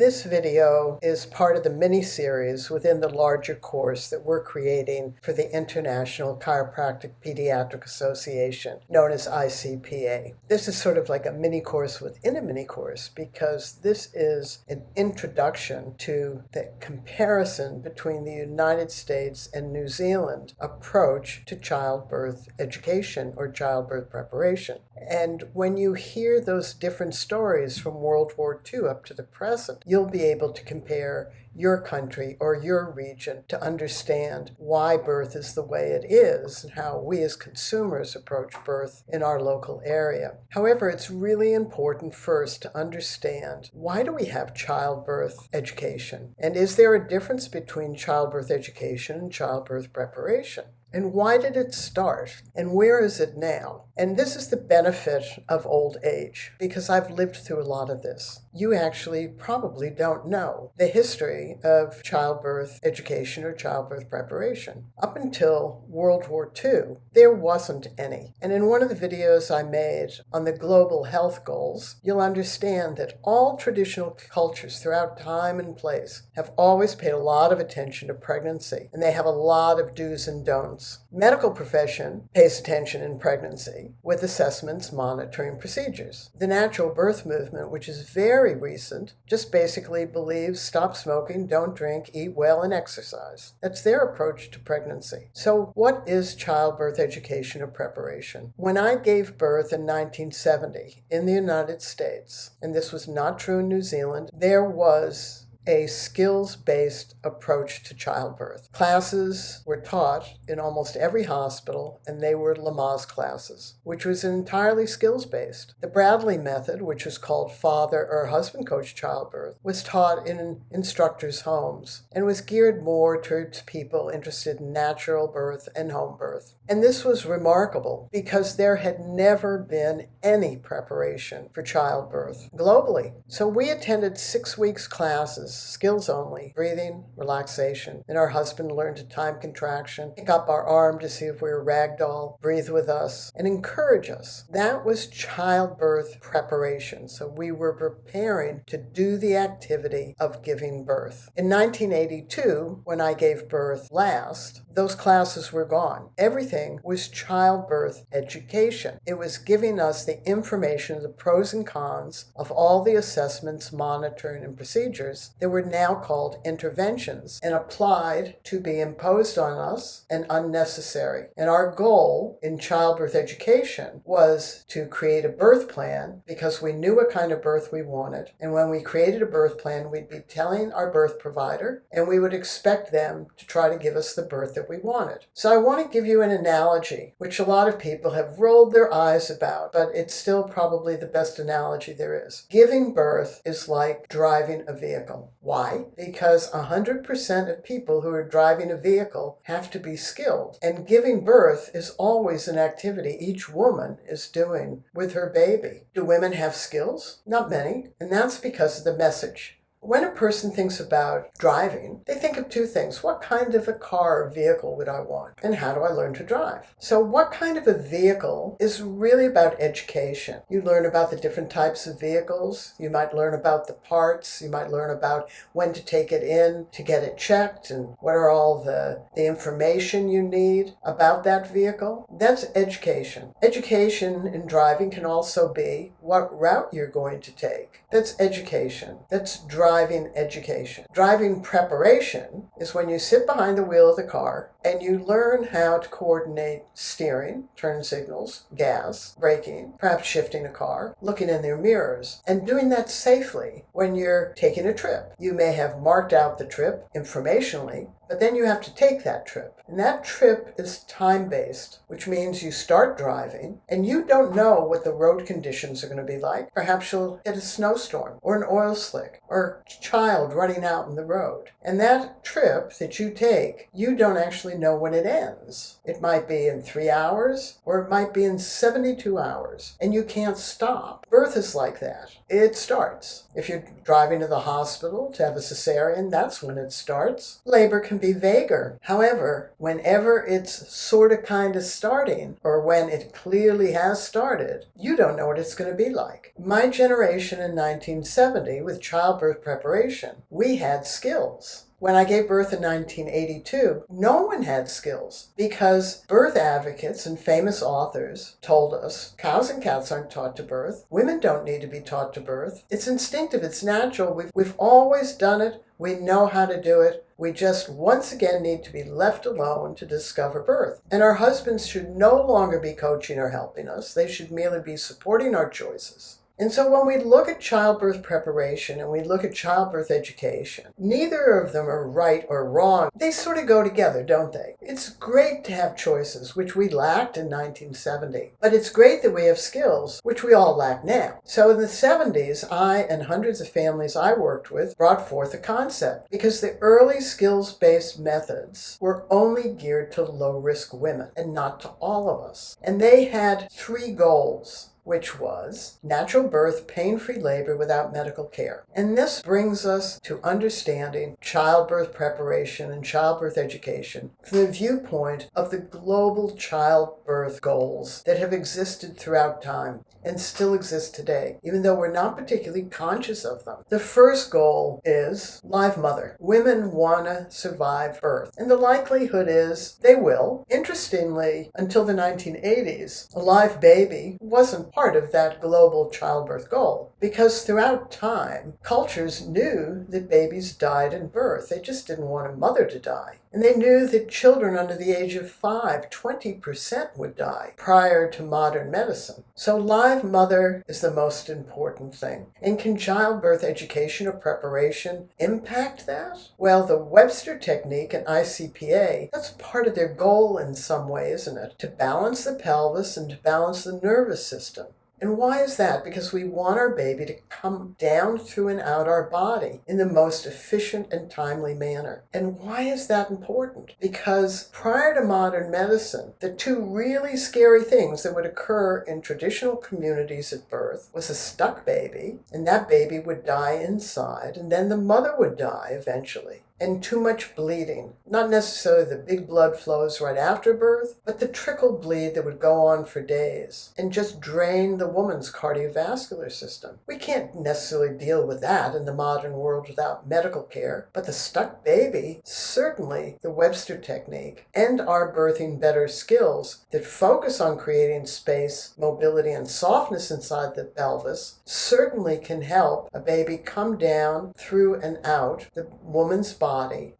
This video is part of the mini-series within the larger course that we're creating for the International Chiropractic Pediatric Association, known as ICPA. This is sort of like a mini-course within a mini-course because this is an introduction to the comparison between the United States and New Zealand approach to childbirth education or childbirth preparation. And when you hear those different stories from World War II up to the present, you'll be able to compare your country or your region to understand why birth is the way it is and how we as consumers approach birth in our local area. However, it's really important first to understand, why do we have childbirth education? And is there a difference between childbirth education and childbirth preparation? And why did it start? And where is it now? And this is the benefit of old age, because I've lived through a lot of this. You actually probably don't know the history of childbirth education or childbirth preparation. Up until World War II, there wasn't any. And in one of the videos I made on the global health goals, you'll understand that all traditional cultures throughout time and place have always paid a lot of attention to pregnancy, and they have a lot of do's and don'ts. Medical profession pays attention in pregnancy with assessments, monitoring, procedures. The natural birth movement, which is very recent, just basically believes stop smoking, don't drink, eat well, and exercise. That's their approach to pregnancy. So what is childbirth education or preparation? When I gave birth in 1970 in the United States, and this was not true in New Zealand, there was a skills-based approach to childbirth. Classes were taught in almost every hospital, and they were Lamaze classes, which was entirely skills-based. The Bradley method, which was called father or husband-coached childbirth, was taught in instructors' homes and was geared more towards people interested in natural birth and home birth. And this was remarkable because there had never been any preparation for childbirth globally. So we attended 6 weeks classes, skills only, breathing, relaxation, and our husband learned to time contraction, pick up our arm to see if we were ragdoll, breathe with us, and encourage us. That was childbirth preparation. So we were preparing to do the activity of giving birth. In 1982, when I gave birth last, those classes were gone. Everything was childbirth education. It was giving us the information, the pros and cons of all the assessments, monitoring, and procedures that were now called interventions and applied to be imposed on us and unnecessary. And our goal in childbirth education was to create a birth plan because we knew what kind of birth we wanted. And when we created a birth plan, we'd be telling our birth provider, and we would expect them to try to give us the birth that we wanted. So I want to give you an analogy, which a lot of people have rolled their eyes about, but it's still probably the best analogy there is. Giving birth is like driving a vehicle. Why? Because 100% of people who are driving a vehicle have to be skilled. And giving birth is always an activity each woman is doing with her baby. Do women have skills? Not many. And that's because of the message. When a person thinks about driving, they think of two things. What kind of a car or vehicle would I want? And how do I learn to drive? So what kind of a vehicle is really about education. You learn about the different types of vehicles. You might learn about the parts. You might learn about when to take it in to get it checked and what are all the information you need about that vehicle. That's education. Education in driving can also be what route you're going to take. That's education. That's driving education. Driving preparation is when you sit behind the wheel of the car and you learn how to coordinate steering, turn signals, gas, braking, perhaps shifting a car, looking in their mirrors, and doing that safely when you're taking a trip. You may have marked out the trip informationally, but then you have to take that trip. And that trip is time-based, which means you start driving and you don't know what the road conditions are going to be like. Perhaps you'll hit a snowstorm or an oil slick or a child running out in the road. And that trip that you take, you don't actually know when it ends. It might be in 3 hours or it might be in 72 hours. And you can't stop. Birth is like that. It starts. If you're driving to the hospital to have a cesarean, that's when it starts. Labor can be vaguer. However, whenever it's sort of kind of starting, or when it clearly has started, you don't know what it's going to be like. My generation in 1970, with childbirth preparation, we had skills. When I gave birth in 1982, no one had skills because birth advocates and famous authors told us cows and cats aren't taught to birth. Women don't need to be taught to birth. It's instinctive. It's natural. We've always done it. We know how to do it. We just once again need to be left alone to discover birth. And our husbands should no longer be coaching or helping us. They should merely be supporting our choices. And so when we look at childbirth preparation and we look at childbirth education, neither of them are right or wrong. They sort of go together, don't they? It's great to have choices, which we lacked in 1970. But it's great that we have skills, which we all lack now. So in the 70s, I and hundreds of families I worked with brought forth a concept because the early skills-based methods were only geared to low-risk women and not to all of us. And they had 3 goals, which was natural birth, pain-free labor without medical care. And this brings us to understanding childbirth preparation and childbirth education from the viewpoint of the global childbirth goals that have existed throughout time and still exist today, even though we're not particularly conscious of them. The first goal is live mother. Women want to survive birth, and the likelihood is they will. Interestingly, until the 1980s, a live baby wasn't part of that global childbirth goal because throughout time, cultures knew that babies died in birth. They just didn't want a mother to die. And they knew that children under the age of 5, 20% would die prior to modern medicine. So live mother is the most important thing. And can childbirth education or preparation impact that? Well, the Webster technique and ICPA, that's part of their goal in some way, isn't it? To balance the pelvis and to balance the nervous system. And why is that? Because we want our baby to come down through and out our body in the most efficient and timely manner. And why is that important? Because prior to modern medicine, the 2 really scary things that would occur in traditional communities at birth was a stuck baby, and that baby would die inside, and then the mother would die eventually. And too much bleeding. Not necessarily the big blood flows right after birth, but the trickle bleed that would go on for days and just drain the woman's cardiovascular system. We can't necessarily deal with that in the modern world without medical care, but the stuck baby, certainly the Webster technique and our Birthing Better skills that focus on creating space, mobility, and softness inside the pelvis certainly can help a baby come down through and out the woman's body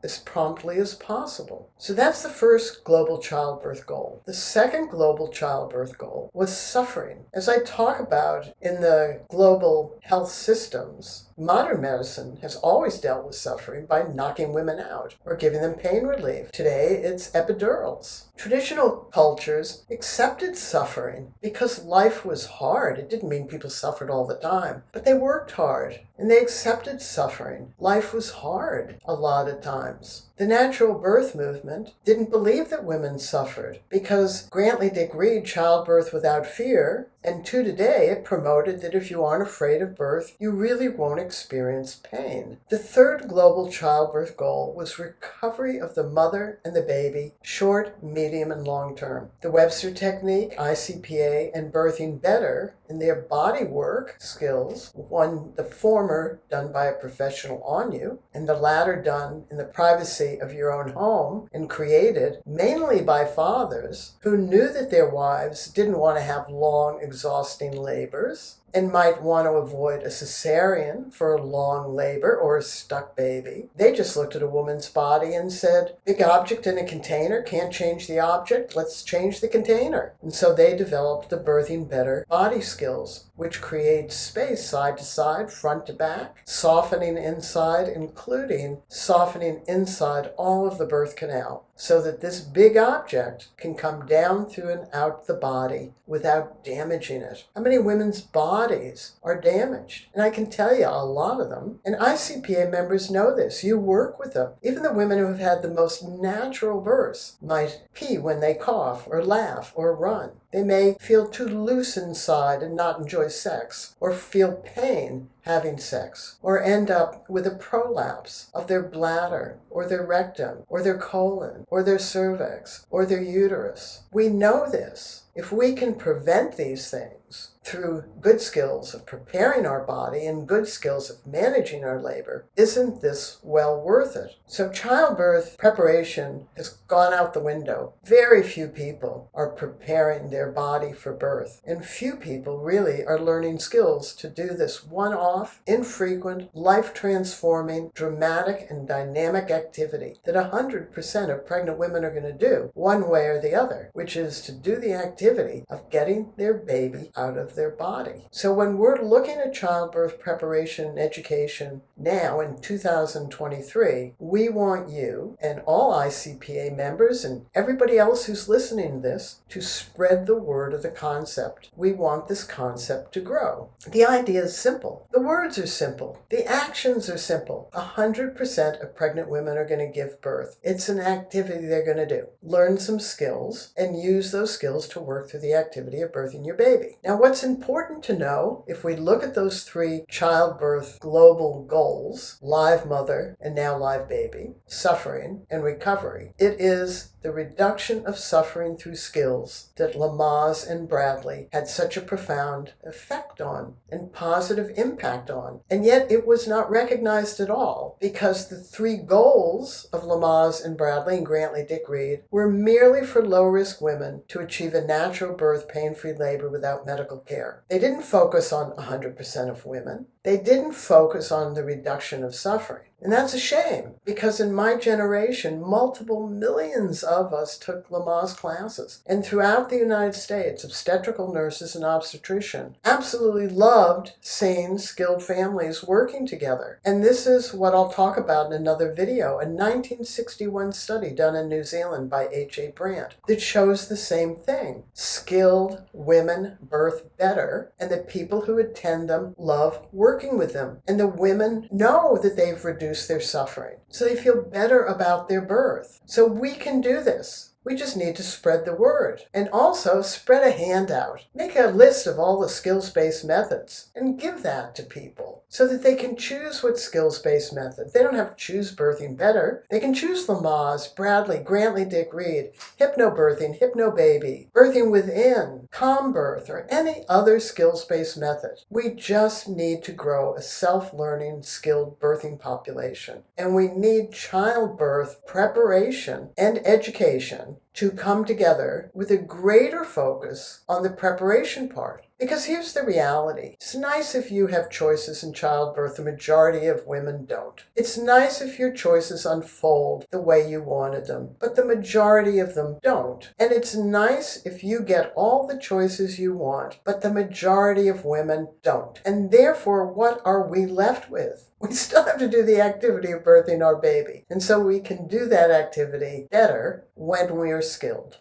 as promptly as possible. So that's the first global childbirth goal. The second global childbirth goal was suffering. As I talk about in the global health systems, modern medicine has always dealt with suffering by knocking women out or giving them pain relief. Today, it's epidurals. Traditional cultures accepted suffering because life was hard. It didn't mean people suffered all the time, but they worked hard and they accepted suffering. Life was hard a lot of times. The natural birth movement didn't believe that women suffered because Grantley Dick Reed, Childbirth Without Fear, and to today it promoted that if you aren't afraid of birth, you really won't experience pain. The third global childbirth goal was recovery of the mother and the baby, short, medium, and long term. The Webster technique, ICPA, and Birthing Better in their body work skills, the former done by a professional on you, and the latter done in the privacy of your own home and created mainly by fathers who knew that their wives didn't want to have long, exhausting labors and might want to avoid a cesarean for a long labor or a stuck baby. They just looked at a woman's body and said, big object in a container, can't change the object, let's change the container. And so they developed the Birthing Better body skills, which create space side to side, front to back, softening inside, including softening inside all of the birth canal, so that this big object can come down through and out the body without damaging it. How many women's bodies are damaged? And I can tell you a lot of them. And ICPA members know this. You work with them. Even the women who have had the most natural births might pee when they cough or laugh or run. They may feel too loose inside and not enjoy sex, or feel pain having sex, or end up with a prolapse of their bladder, or their rectum, or their colon, or their cervix, or their uterus. We know this. If we can prevent these things through good skills of preparing our body and good skills of managing our labor, isn't this well worth it? So childbirth preparation has gone out the window. Very few people are preparing their body for birth, and few people really are learning skills to do this one-off, infrequent, life-transforming, dramatic, and dynamic activity that 100% of pregnant women are going to do one way or the other, which is to do the activity of getting their baby out of their body. So when we're looking at childbirth preparation and education now in 2023, we want you and all ICPA members and everybody else who's listening to this to spread the word of the concept. We want this concept to grow. The idea is simple. The words are simple. The actions are simple. 100% of pregnant women are going to give birth. It's an activity they're going to do. Learn some skills and use those skills to work through the activity of birthing your baby. Now, what's important to know, if we look at those 3 childbirth global goals, live mother and now live baby, suffering and recovery, it is the reduction of suffering through skills that Lamaze and Bradley had such a profound effect on and positive impact on. And yet it was not recognized at all because the 3 goals of Lamaze and Bradley and Grantley Dick Reed were merely for low-risk women to achieve a natural birth, pain-free labor without medical care. They didn't focus on 100% of women. They didn't focus on the reduction of suffering. And that's a shame, because in my generation, multiple millions of us took Lamaze classes. And throughout the United States, obstetrical nurses and obstetricians absolutely loved seeing skilled families working together. And this is what I'll talk about in another video, a 1961 study done in New Zealand by H.A. Brandt that shows the same thing. Skilled women birth better, and the people who attend them love working with them. And the women know that they've reduced their suffering, so they feel better about their birth. So we can do this. We just need to spread the word. And also spread a handout. Make a list of all the skills-based methods and give that to people so that they can choose what skills-based method. They don't have to choose birthing better. They can choose Lamaze, Bradley, Grantley Dick Reed, hypnobirthing, hypnobaby, birthing within, calm birth, or any other skills-based method. We just need to grow a self-learning, skilled birthing population. And we need childbirth preparation and education to come together with a greater focus on the preparation part. Because here's the reality. It's nice if you have choices in childbirth. The majority of women don't. It's nice if your choices unfold the way you wanted them, but the majority of them don't. And it's nice if you get all the choices you want, but the majority of women don't. And therefore, what are we left with? We still have to do the activity of birthing our baby. And so we can do that activity better when we are skilled.